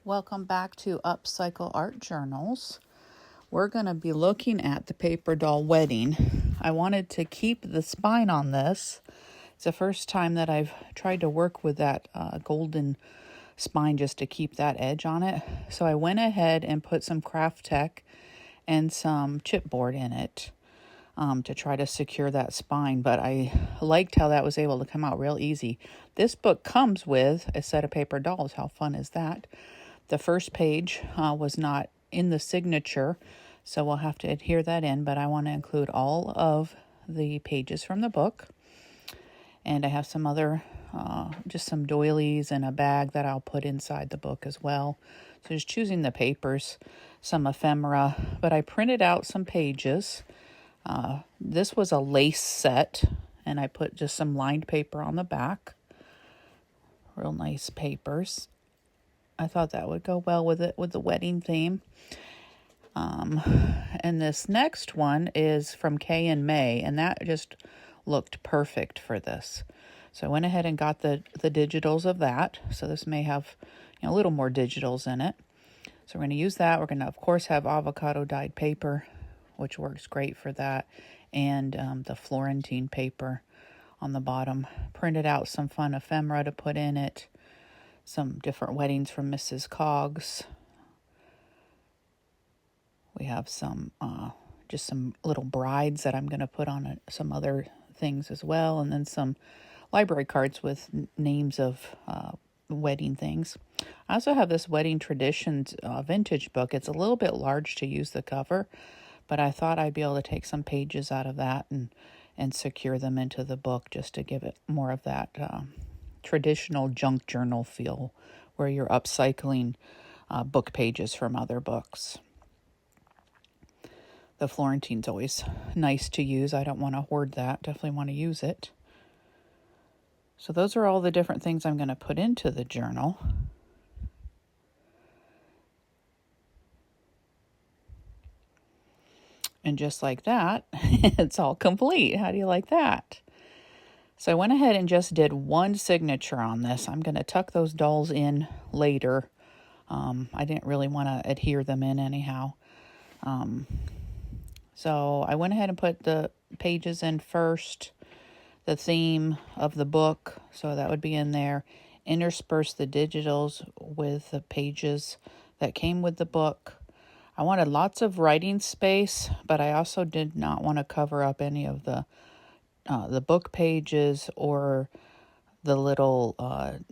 Welcome back to Upcycle Art Journals. We're going to be looking at the paper doll wedding. I wanted to keep the spine on this. It's the first time that I've tried to work with that golden spine just to keep that edge on it. So I went ahead and put some Craft Tech and some chipboard in it to try to secure that spine. But I liked how that was able to come out real easy. This book comes with a set of paper dolls. How fun is that? The first page was not in the signature, so we'll have to adhere that in, but I want to include all of the pages from the book. And I have some other, just some doilies and a bag that I'll put inside the book as well. So just choosing the papers, some ephemera, but I printed out some pages. This was a lace set, and I put just some lined paper on the back. Real nice papers. I thought that would go well with it, with the wedding theme. And this next one is from Kay and May, and that just looked perfect for this. So I went ahead and got the digitals of that. So this may have a little more digitals in it. So we're going to use that. We're going to, of course, have avocado dyed paper, which works great for that, and the Florentine paper on the bottom. Printed out some fun ephemera to put in it. Some different weddings from Mrs. Coggs. We have some, just some little brides that I'm going to put on some other things as well. And then some library cards with names of wedding things. I also have this Wedding Traditions vintage book. It's a little bit large to use the cover, but I thought I'd be able to take some pages out of that and secure them into the book just to give it more of that traditional junk journal feel where you're upcycling book pages from other books. The Florentine's always nice to use. I don't want to hoard that. Definitely want to use it. So those are all the different things I'm going to put into the journal. And just like that, it's all complete. How do you like that? So I went ahead and just did one signature on this. I'm going to tuck those dolls in later. I didn't really want to adhere them in anyhow. So I went ahead and put the pages in first, the theme of the book, so that would be in there. Intersperse the digitals with the pages that came with the book. I wanted lots of writing space, but I also did not want to cover up any of the book pages or the little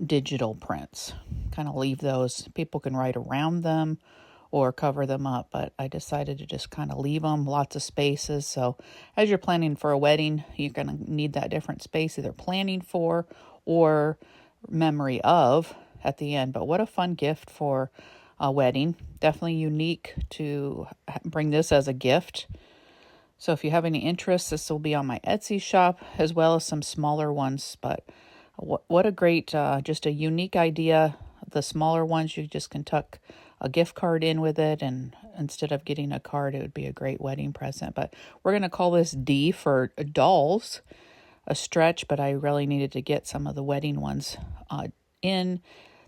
digital prints. Kind of leave those. People can write around them or cover them up, but I decided to just kind of leave them, lots of spaces. So as you're planning for a wedding, you're going to need that different space, either planning for or memory of at the end. But what a fun gift for a wedding. Definitely unique to bring this as a gift. So if you have any interest, this will be on my Etsy shop, as well as some smaller ones. But what a great, just a unique idea. The smaller ones, you just can tuck a gift card in with it. And instead of getting a card, it would be a great wedding present. But we're going to call this D for dolls, a stretch. But I really needed to get some of the wedding ones in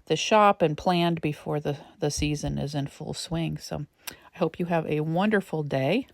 the shop and planned before the season is in full swing. So I hope you have a wonderful day.